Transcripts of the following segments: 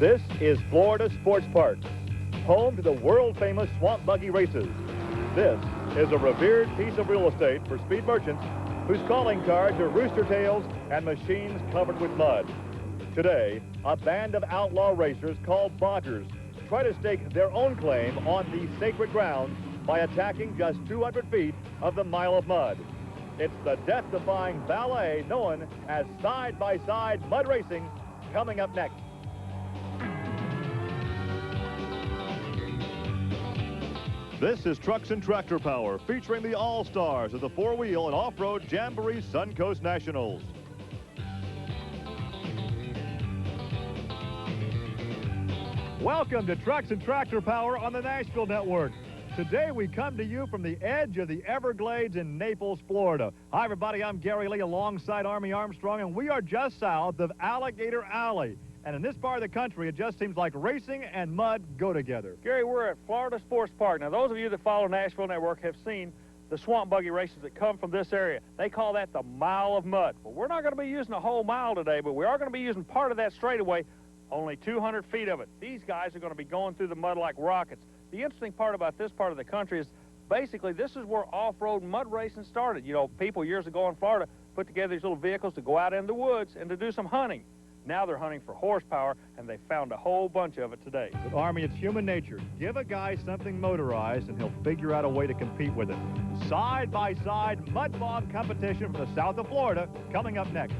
This is Florida Sports Park, home to the world-famous swamp buggy races. This is a revered piece of real estate for speed merchants whose calling cards are rooster tails and machines covered with mud. Today, a band of outlaw racers called Boggers try to stake their own claim on the sacred ground by attacking just 200 feet of the Mile of Mud. It's the death-defying ballet known as side-by-side mud racing coming up next. This is Trucks and Tractor Power, featuring the all-stars of the four-wheel and off-road Jamboree Suncoast Nationals. Welcome to Trucks and Tractor Power on the Nashville Network. Today we come to you from the edge of the Everglades in Naples, Florida. Hi everybody, I'm Gary Lee alongside Army Armstrong, and we are just south of Alligator Alley. And in this part of the country, it just seems like racing and mud go together. Gary, we're at Florida Sports Park. Now, those of you that follow Nashville Network have seen the swamp buggy races that come from this area. They call that the Mile of Mud. Well, we're not going to be using a whole mile today, but we are going to be using part of that straightaway, only 200 feet of it. These guys are going to be going through the mud like rockets. The interesting part about this part of the country is basically this is where off-road mud racing started. You know, people years ago in Florida put together these little vehicles to go out in the woods and to do some hunting. Now they're hunting for horsepower, and they found a whole bunch of it today. But Army, it's human nature. Give a guy something motorized, and he'll figure out a way to compete with it. Side-by-side mud bog competition from the south of Florida coming up next.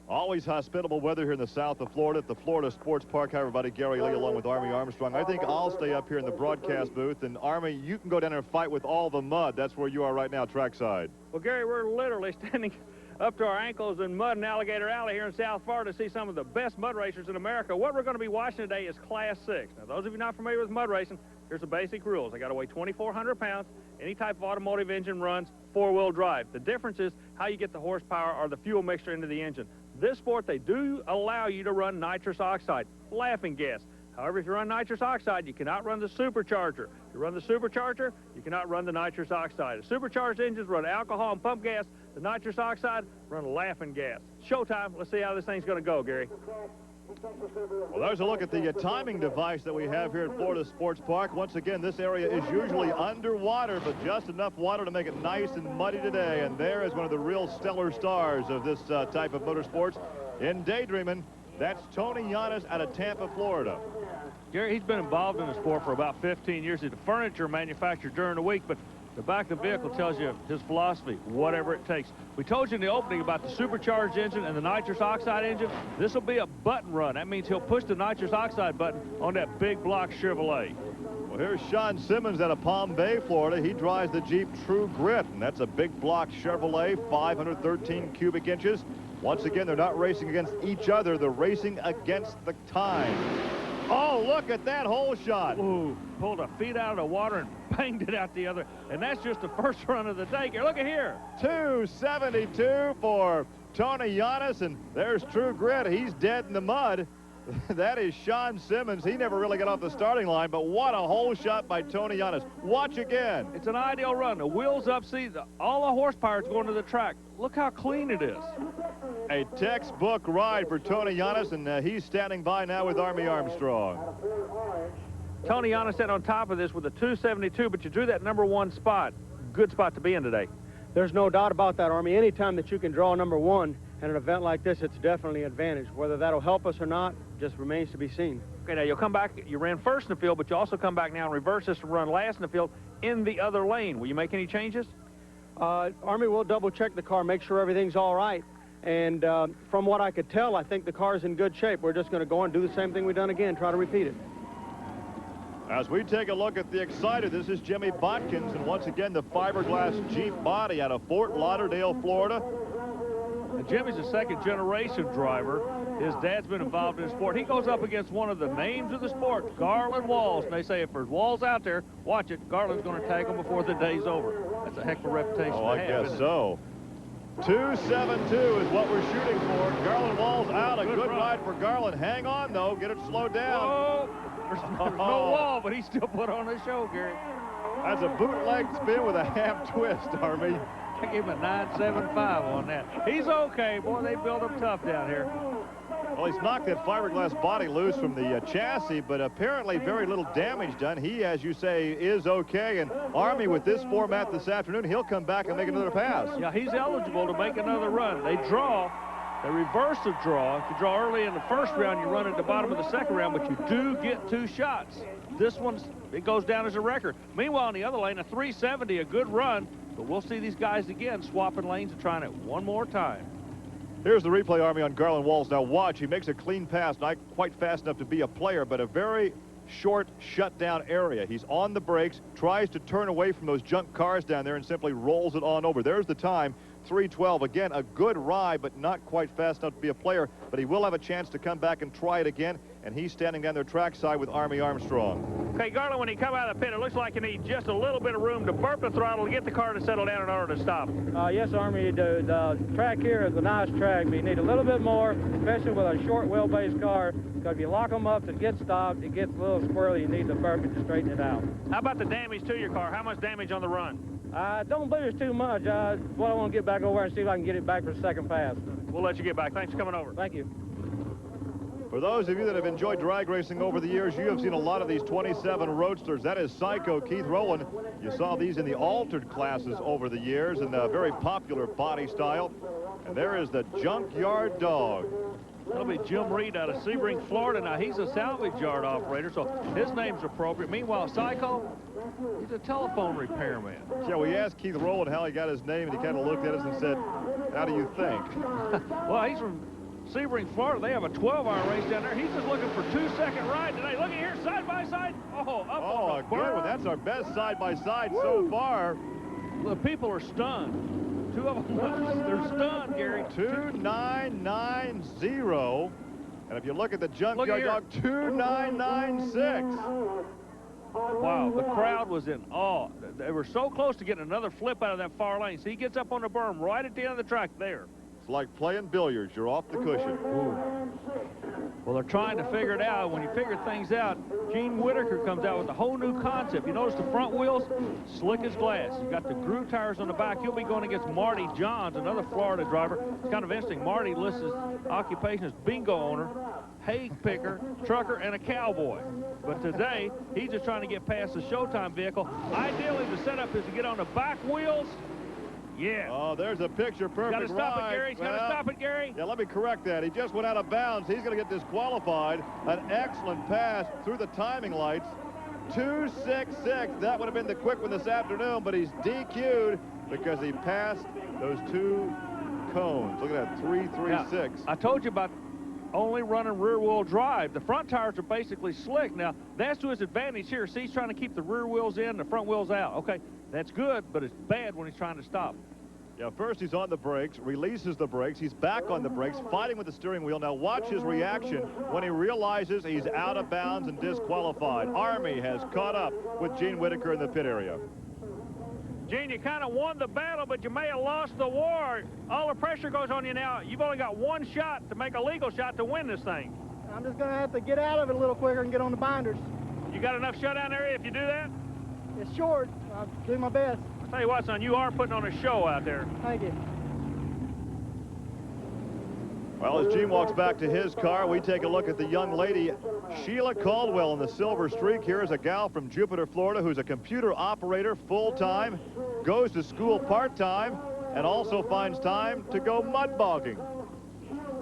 Always hospitable weather here in the south of Florida at the Florida Sports Park. Hi, everybody. Gary Lee along with Army Armstrong. I think I'll stay up here in the broadcast booth. And, Army, you can go down there and fight with all the mud. That's where you are right now, trackside. Well, Gary, we're literally standing up to our ankles in mud in Alligator Alley here in South Florida to see some of the best mud racers in America. What we're going to be watching today is Class 6. Now, those of you not familiar with mud racing, here's the basic rules. They got to weigh 2,400 pounds. Any type of automotive engine runs four-wheel drive. The difference is how you get the horsepower or the fuel mixture into the engine. This sport, they do allow you to run nitrous oxide, laughing gas. However, if you run nitrous oxide, you cannot run the supercharger. If you run the supercharger, you cannot run the nitrous oxide. The supercharged engines run alcohol and pump gas. The nitrous oxide run laughing gas. Showtime. Let's see how this thing's going to go, Gary. Well, there's a look at the timing device that we have here at Florida Sports Park. Once again, this area is usually underwater, but just enough water to make it nice and muddy today. And there is one of the real stellar stars of this type of motorsports in daydreaming. That's Tony Yanis out of Tampa, Florida. Gary, he's been involved in the sport for about 15 years. He's a furniture manufacturer during the week, but the back of the vehicle tells you his philosophy, whatever it takes. We told you in the opening about the supercharged engine and the nitrous oxide engine. This will be a button run. That means he'll push the nitrous oxide button on that big block Chevrolet. Well, here's Sean Simmons out of Palm Bay, Florida. He drives the Jeep True Grit, and that's a big block Chevrolet, 513 cubic inches. Once again, they're not racing against each other. They're racing against the time. Oh, look at that hole shot. Ooh, pulled a feet out of the water and banged it out the other. And that's just the first run of the day. Look at here. 272 for Tony Yanis, and there's True Grit. He's dead in the mud. That is Sean Simmons. He never really got off the starting line, but what a hole shot by Tony Yanis. Watch again. It's an ideal run. The wheels up, see, all the horsepower is going to the track. Look how clean it is. A textbook ride for Tony Yanis, and he's standing by now with Army Armstrong. Tony Yanis sat on top of this with a 272, but you drew that #1 spot. Good spot to be in today. There's no doubt about that, Army. Anytime that you can draw #1 at an event like this, it's definitely an advantage. Whether that'll help us or not just remains to be seen. Okay, now you'll come back. You ran first in the field, but you also come back now and reverse this and run last in the field in the other lane. Will you make any changes? Army will double-check the car, make sure everything's all right. And from what I could tell, I think the car's in good shape. We're just going to go and do the same thing we've done again, try to repeat it. As we take a look at the Exciter, this is Jimmy Botkins, and once again, the fiberglass Jeep body out of Fort Lauderdale, Florida. And Jimmy's a second-generation driver. His dad's been involved in the sport. He goes up against one of the names of the sport, Garland Walls. And they say if there's Walls out there, watch it, Garland's going to tag him before the day's over. That's a heck of a reputation to have. Oh, I guess so. 272 is what we're shooting for. Garland Walls out. A good ride for Garland. Hang on, though. Get it slowed down. Oh, there's no wall, but he still put on a show, Gary. That's a bootleg spin with a half twist, Army. I gave him a 9.75 on that. He's okay, boy. They build him tough down here. Well, he's knocked that fiberglass body loose from the chassis, but apparently very little damage done. He, as you say, is okay. And Army, with this format this afternoon, he'll come back and make another pass. Yeah, he's eligible to make another run. They draw. They reverse the draw. If you draw early in the first round, you run at the bottom of the second round, but you do get 2 shots. This one's, it goes down as a record. Meanwhile, in the other lane, a 370, a good run, but we'll see these guys again swapping lanes and trying it one more time. Here's the replay, Army, on Garland Walls. Now watch, he makes a clean pass, not quite fast enough to be a player, but a very short shutdown area. He's on the brakes, tries to turn away from those junk cars down there and simply rolls it on over. There's the time, 3:12. Again, a good ride, but not quite fast enough to be a player, but he will have a chance to come back and try it again, and he's standing down their trackside with Army Armstrong. Okay, Garland, when you come out of the pit, it looks like you need just a little bit of room to burp the throttle to get the car to settle down in order to stop. Yes, Army, you do. The track here is a nice track, but you need a little bit more, especially with a short wheelbase car, because if you lock them up to get stopped, it gets a little squirrely. You need to burp it to straighten it out. How about the damage to your car? How much damage on the run? I don't believe it's too much. What I want to get back over and see if I can get it back for the second pass. We'll let you get back. Thanks for coming over. Thank you. For those of you that have enjoyed drag racing over the years, you have seen a lot of these 27 Roadsters. That is Psycho Keith Rowland. You saw these in the altered classes over the years in a very popular body style. And there is the Junkyard Dog. That'll be Jim Reed out of Sebring, Florida. Now, he's a salvage yard operator, so his name's appropriate. Meanwhile, Psycho, he's a telephone repairman. Yeah, we asked Keith Rowland how he got his name, and he kind of looked at us and said, how do you think? Well, he's from Sebring, Florida. They have a 12-hour race down there. He's just looking for 2-second ride today. Look at here, side by side. Oh, up on the good one. That's our best side-by-side so far. The people are stunned. 2 of them, they're stunned, Gary. 2990. And if you look at the Junkyard Dog, 2996. Wow, the crowd was in awe. They were so close to getting another flip out of that far lane. So he gets up on the berm right at the end of the track there. It's like playing billiards. You're off the cushion. Ooh. Well, they're trying to figure it out. When you figure things out, Gene Whitaker comes out with a whole new concept. You notice the front wheels, slick as glass. You got the groove tires on the back. He'll be going against Marty Johns, another Florida driver. It's kind of interesting. Marty lists his occupation as bingo owner, hay picker, trucker, and a cowboy. But today, he's just trying to get past the Showtime vehicle. Ideally, the setup is to get on the back wheels. Yeah. Oh, there's a picture-perfect ride. Got to stop it, Gary. He's got to stop it, Gary. Yeah, let me correct that. He just went out of bounds. He's going to get disqualified. An excellent pass through the timing lights. 2.66. That would have been the quick one this afternoon, but he's DQ'd because he passed those 2 cones. Look at that, 3.36. I told you about only running rear-wheel drive. The front tires are basically slick. Now, that's to his advantage here. See, he's trying to keep the rear wheels in, the front wheels out. Okay, that's good, but it's bad when he's trying to stop. Yeah, first he's on the brakes, releases the brakes. He's back on the brakes, fighting with the steering wheel. Now watch his reaction when he realizes he's out of bounds and disqualified. Army has caught up with Gene Whitaker in the pit area. Gene, you kind of won the battle, but you may have lost the war. All the pressure goes on you now. You've only got 1 shot to make a legal shot to win this thing. I'm just going to have to get out of it a little quicker and get on the binders. You got enough shutdown area if you do that? It's short. I'll do my best. I'll tell you what, son, you are putting on a show out there. Thank you. Well, as Gene walks back to his car, we take a look at the young lady, Sheila Caldwell, in the Silver Streak. Here is a gal from Jupiter, Florida, who's a computer operator full-time, goes to school part-time, and also finds time to go mud bogging.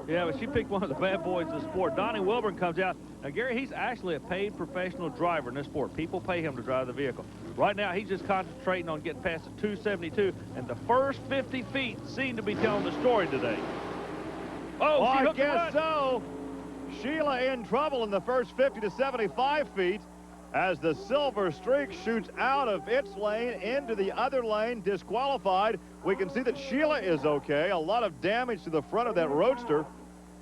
Yeah, but she picked one of the bad boys of the sport. Donnie Wilburn comes out. Now, Gary, he's actually a paid professional driver in this sport. People pay him to drive the vehicle. Right now, he's just concentrating on getting past the 272, and the first 50 feet seem to be telling the story today. Oh, I guess so. Sheila in trouble in the first 50 to 75 feet as the Silver Streak shoots out of its lane into the other lane, disqualified. We can see that Sheila is okay. A lot of damage to the front of that Roadster.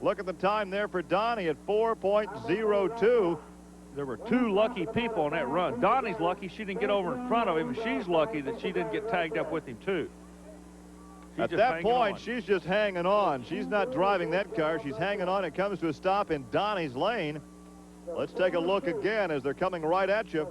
Look at the time there for Donnie at 4.02. There were 2 lucky people on that run. Donnie's lucky she didn't get over in front of him, and she's lucky that she didn't get tagged up with him, too. At that point, she's just hanging on. She's not driving that car. She's hanging on. It comes to a stop in Donnie's lane. Let's take a look again as they're coming right at you.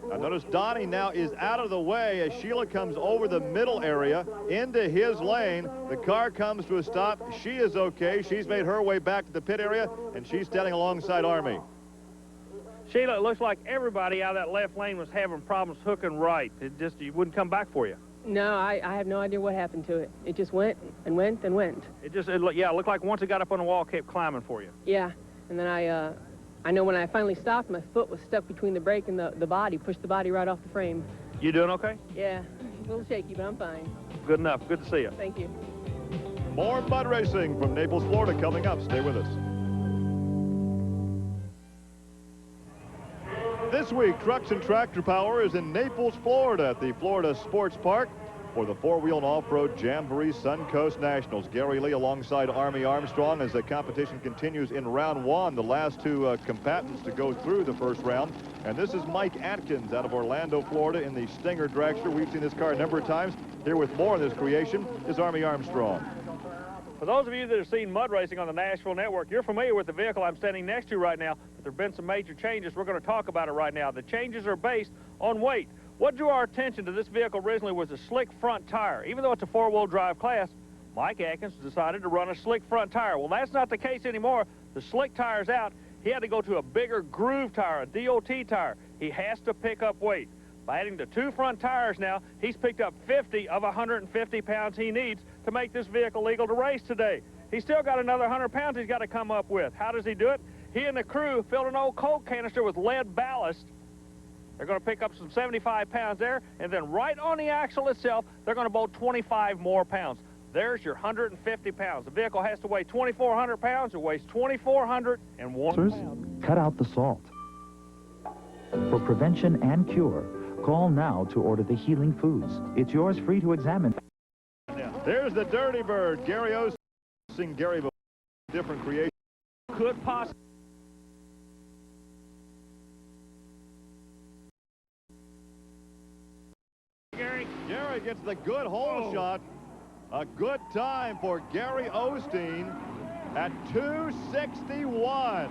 Now notice Donnie now is out of the way as Sheila comes over the middle area into his lane. The car comes to a stop. She is okay. She's made her way back to the pit area, and she's standing alongside Army. Sheila, it looks like everybody out of that left lane was having problems hooking right. It wouldn't come back for you. No, I have no idea what happened to it. It just went and went and went. It looked like once it got up on the wall, it kept climbing for you. Yeah, and then I know when I finally stopped, my foot was stuck between the brake and the body, pushed the body right off the frame. You doing okay? Yeah, a little shaky, but I'm fine. Good enough. Good to see you. Thank you. More mud racing from Naples, Florida coming up. Stay with us. This week, Trucks and Tractor Power is in Naples, Florida at the Florida Sports Park for the four-wheel and off-road Jamboree Suncoast Nationals. Gary Lee alongside Army Armstrong as the competition continues in round one. The last two combatants to go through the first round. And this is Mike Atkins out of Orlando, Florida in the Stinger Dragster. We've seen this car a number of times. Here with more on this creation is Army Armstrong. For those of you that have seen mud racing on the Nashville Network, you're familiar with the vehicle I'm standing next to right now, but there have been some major changes. We're going to talk about it right now. The changes are based on weight. What drew our attention to this vehicle originally was a slick front tire. Even though it's a four-wheel drive class, Mike Atkins decided to run a slick front tire. Well, that's not the case anymore. The slick tire's out. He had to go to a bigger groove tire, a DOT tire. He has to pick up weight. By adding the two front tires now, he's picked up 50 of 150 pounds he needs to make this vehicle legal to race today. He's still got another 100 pounds he's got to come up with. How does he do it? He and the crew filled an old Coke canister with lead ballast. They're going to pick up some 75 pounds there, and then right on the axle itself, they're going to bolt 25 more pounds. There's your 150 pounds. The vehicle has to weigh 2,400 pounds. It weighs 2,401 pounds. Cut out the salt. For prevention and cure, call now to order the Healing Foods. It's yours free to examine. There's the Dirty Bird. Gary Osteen, Gary, different creation. Could possibly. Gary gets the good hole shot. A good time for Gary Osteen at 261.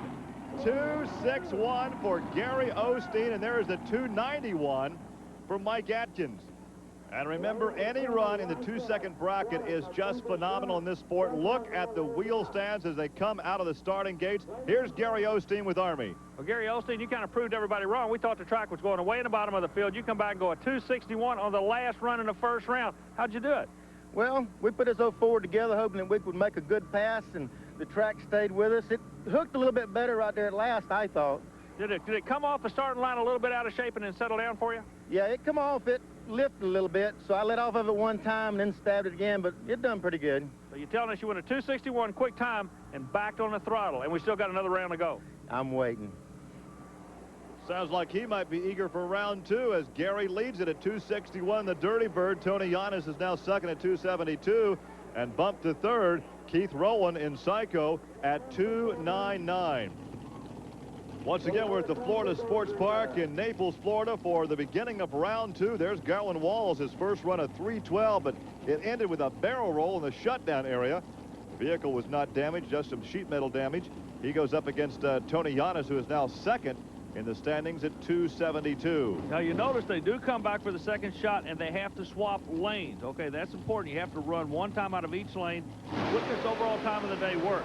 261 for Gary Osteen, and there is the 291 for Mike Atkins. And remember, any run in the 2-second bracket is just phenomenal in this sport. Look at the wheel stands as they come out of the starting gates. Here's Gary Osteen with Army. Well, Gary Osteen, you kind of proved everybody wrong. We thought the track was going away in the bottom of the field. You come back and go a 261 on the last run in the first round. How'd you do it? Well, we put this 04 together hoping that we would make a good pass, and the track stayed with us. It hooked a little bit better right there at last, I thought. Did it come off the starting line a little bit out of shape and then settle down for you? Yeah, it come off. It lifted a little bit, so I let off of it one time and then stabbed it again, but it done pretty good. So you're telling us you went a 261 quick time and backed on the throttle, and we still got another round to go. I'm waiting. Sounds like he might be eager for round two as Gary leads it at 261. The Dirty Bird, Tony Giannis, is now second at 272 and bumped to third. Keith Rowland in Psycho at 299. Once again, we're at the Florida Sports Park in Naples, Florida for the beginning of round two. There's Garland Walls, his first run at 312, but it ended with a barrel roll in the shutdown area. The vehicle was not damaged, just some sheet metal damage. He goes up against Tony Giannis, who is now second in the standings at 272. Now, you notice they do come back for the second shot, and they have to swap lanes. Okay, that's important. You have to run one time out of each lane. Quickest overall time of the day work.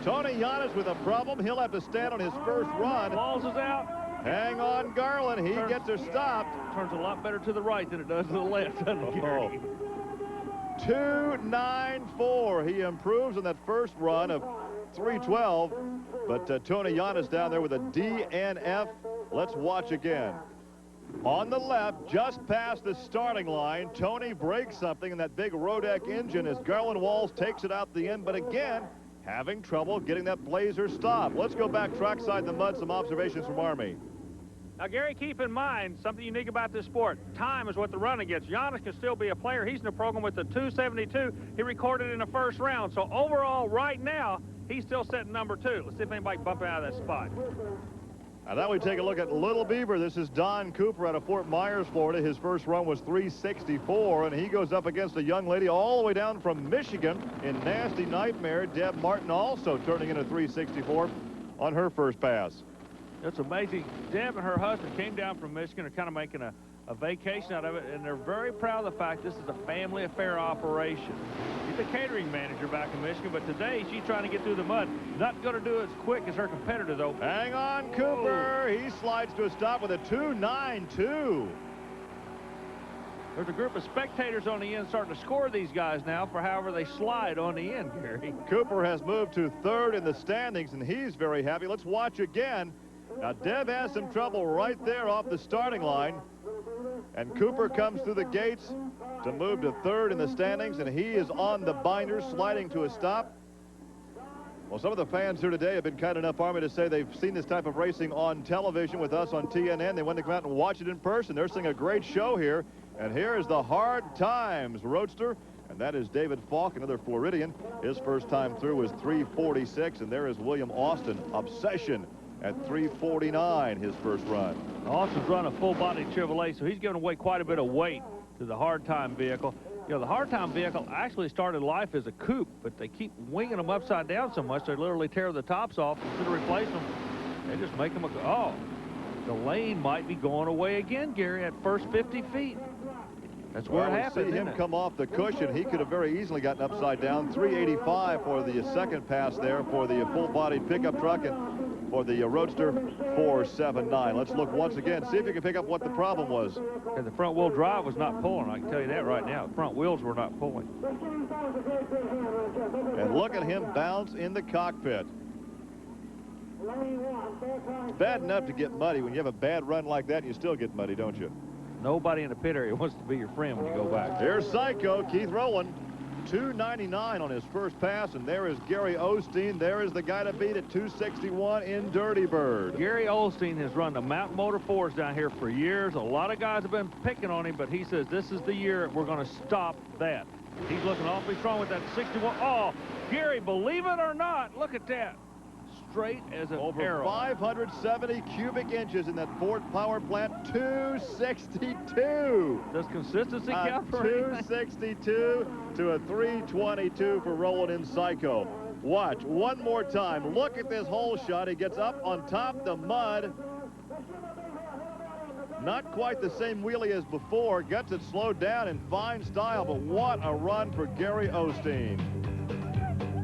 Tony Giannis with a problem. He'll have to stand on his first run. Walls is out. Hang on, Garland. He gets her stopped. Turns a lot better to the right than it does to the left, doesn't it, Gary? 294. He improves on that first run of 312. But Tony Giannis down there with a DNF. Let's watch again. On the left, just past the starting line, Tony breaks something in that big Rodec engine as Garland Walls takes it out the end. But again, having trouble getting that Blazer stopped. Let's go back trackside in the mud, some observations from Army. Now, Gary, keep in mind something unique about this sport. Time is what the running gets. Giannis can still be a player. He's in the program with the 272 he recorded in the first round. So overall, right now, he's still sitting number 2. Let's see if anybody can bump him out of that spot. Now that we take a look at Little Beaver. This is Don Cooper out of Fort Myers, Florida. His first run was 364, and he goes up against a young lady all the way down from Michigan in Nasty Nightmare. Deb Martin also turning in a 364 on her first pass. It's amazing. Deb and her husband came down from Michigan. Are kind of making a vacation out of it, and they're very proud of the fact this is a family affair operation. She's a catering manager back in Michigan, but today she's trying to get through the mud. Not going to do it as quick as her competitor, though. Hang on, Cooper. He slides to a stop with a 2.92. There's a group of spectators on the end starting to score these guys now for however they slide on the end, Gary. Cooper has moved to third in the standings, and he's very happy. Let's watch again. Now, Deb has some trouble right there off the starting line. And Cooper comes through the gates to move to third in the standings, and he is on the binders, sliding to a stop. Well, some of the fans here today have been kind enough, Army, to say they've seen this type of racing on television with us on TNN. They wanted to come out and watch it in person. They're seeing a great show here. And here is the Hard Times Roadster, and that is David Falk, another Floridian. His first time through was 3:46, and there is William Austin, Obsession, at 3:49, his first run. Austin's run a full-body Chevrolet, so he's giving away quite a bit of weight to the Hard Time vehicle. You know, the Hard Time vehicle actually started life as a coupe, but they keep winging them upside down so much they literally tear the tops off. Instead of replacing them, they just make them the lane might be going away again, Gary, at first 50 feet. That's where it happened. See him come off the cushion. He could have very easily gotten upside down. 385 for the second pass there for the full-bodied pickup truck, and for the Roadster, 479. Let's look once again, see if you can pick up what the problem was. And the front wheel drive was not pulling. I can tell you that right now. The front wheels were not pulling. And look at him bounce in the cockpit. It's bad enough to get muddy. When you have a bad run like that, you still get muddy, don't you? Nobody in the pit area wants to be your friend when you go back. Here's Psycho, Keith Rowland. 299 on his first pass, and there is Gary Osteen. There is the guy to beat at 261 in Dirty Bird. Gary Osteen has run the Mountain Motor Force down here for years. A lot of guys have been picking on him, but he says this is the year we're going to stop that. He's looking awfully strong with that 61. Oh, Gary, believe it or not, look at that. Straight as an arrow. Over 570 cubic inches in that Ford power plant. 262. Does consistency count for 262 to a 322 for Roland in Psycho. Watch one more time. Look at this hole shot. He gets up on top of the mud. Not quite the same wheelie as before. Gets it slowed down in fine style, but what a run for Gary Osteen.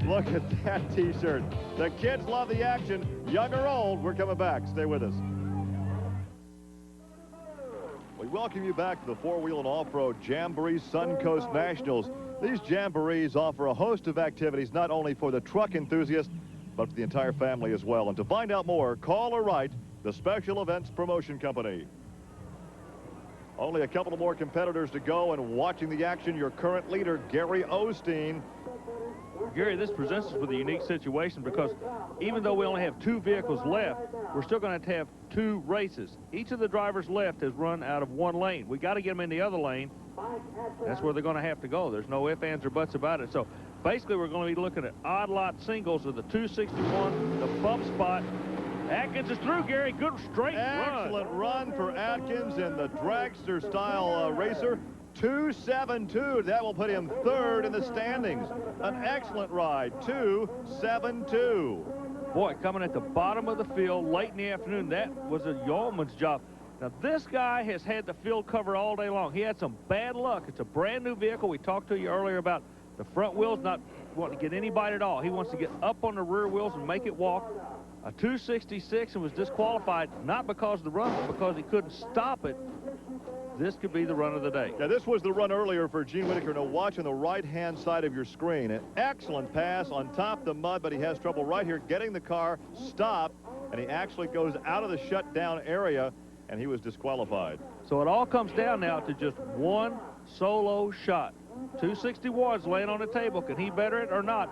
Look at that T-shirt. The kids love the action. Young or old, we're coming back. Stay with us. We welcome you back to the four-wheel and off-road Jamboree Suncoast Nationals. These Jamborees offer a host of activities not only for the truck enthusiast, but for the entire family as well. And to find out more, call or write the Special Events Promotion Company. Only a couple of more competitors to go, and watching the action, your current leader, Gary Osteen. Gary, this presents us with a unique situation because even though we only have 2 vehicles left, we're still going to have 2 races. Each of the drivers left has run out of 1 lane. We got to get them in the other lane. That's where they're going to have to go. There's no ifs, ands, or buts about it. So basically, we're going to be looking at odd lot singles of the 261, the bump spot. Atkins is through, Gary. Good straight run. Excellent run for Atkins in the dragster style racer. 272. That will put him third in the standings. An excellent ride. 272. Boy, coming at the bottom of the field late in the afternoon, that was a yeoman's job. Now, this guy has had the field covered all day long. He had some bad luck. It's a brand new vehicle. We talked to you earlier about the front wheels not wanting to get any bite at all. He wants to get up on the rear wheels and make it walk. A 266 and was disqualified, not because of the run, but because he couldn't stop it. This could be the run of the day. Yeah, this was the run earlier for Gene Whitaker. Now watch on the right-hand side of your screen. An excellent pass on top of the mud, but he has trouble right here getting the car stopped, and he actually goes out of the shutdown area, and he was disqualified. So it all comes down now to just one solo shot. 261's laying on the table. Can he better it or not?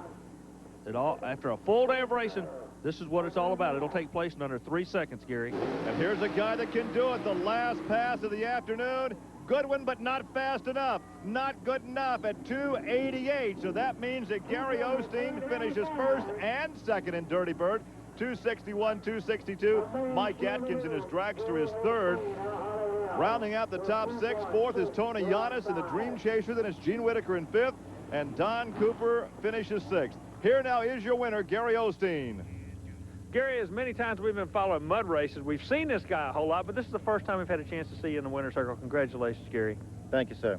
It all after a full day of racing. This is what it's all about. It'll take place in under 3 seconds, Gary. And here's a guy that can do it. The last pass of the afternoon. Good one, but not fast enough. Not good enough at 288. So that means that Gary Osteen finishes first and second in Dirty Bird. 261, 262. Mike Atkins in his dragster is third. Rounding out the top 6, fourth is Tony Giannis in the Dream Chaser. Then it's Gene Whitaker in 5th. And Don Cooper finishes 6th. Here now is your winner, Gary Osteen. Gary, as many times we've been following mud races, we've seen this guy a whole lot, but this is the first time we've had a chance to see you in the winner's circle. Congratulations, Gary. Thank you, sir.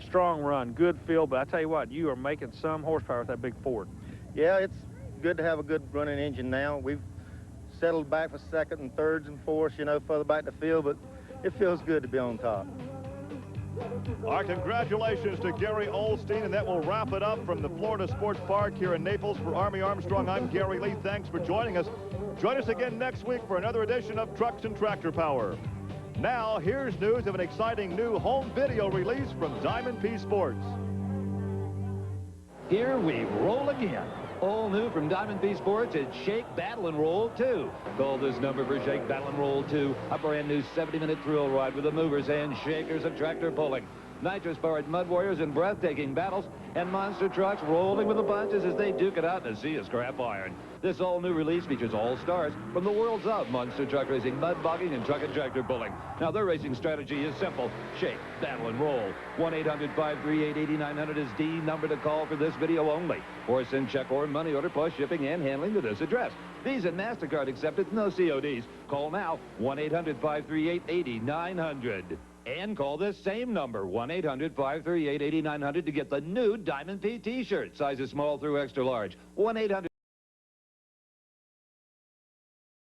Strong run, good feel, but I tell you what, you are making some horsepower with that big Ford. Yeah, it's good to have a good running engine now. We've settled back for second and thirds and fourths, you know, further back to field, but it feels good to be on top. Our congratulations to Gary Olstein, and that will wrap it up from the Florida Sports Park here in Naples. For Army Armstrong, I'm Gary Lee. Thanks for joining us. Join us again next week for another edition of Trucks and Tractor Power. Now, here's news of an exciting new home video release from Diamond P Sports. Here we roll again. All new from Diamond P Sports, it's Shake, Battle, and Roll 2. Call this number for Shake, Battle, and Roll 2. A brand new 70-minute thrill ride with the movers and shakers of tractor pulling. Nitrous-powered mud warriors in breathtaking battles, and monster trucks rolling with the punches as they duke it out in a sea of scrap iron. This all-new release features all stars from the worlds of monster truck racing, mud bogging, and truck and tractor pulling. Now, their racing strategy is simple. Shake, battle, and roll. 1-800-538-8900 is the number to call for this video only. Or send check or money order plus shipping and handling to this address. Visa and MasterCard accepted, no CODs. Call now, 1-800-538-8900. And call this same number, 1-800-538-8900, to get the new Diamond P T-shirt, sizes small through extra large. 1-800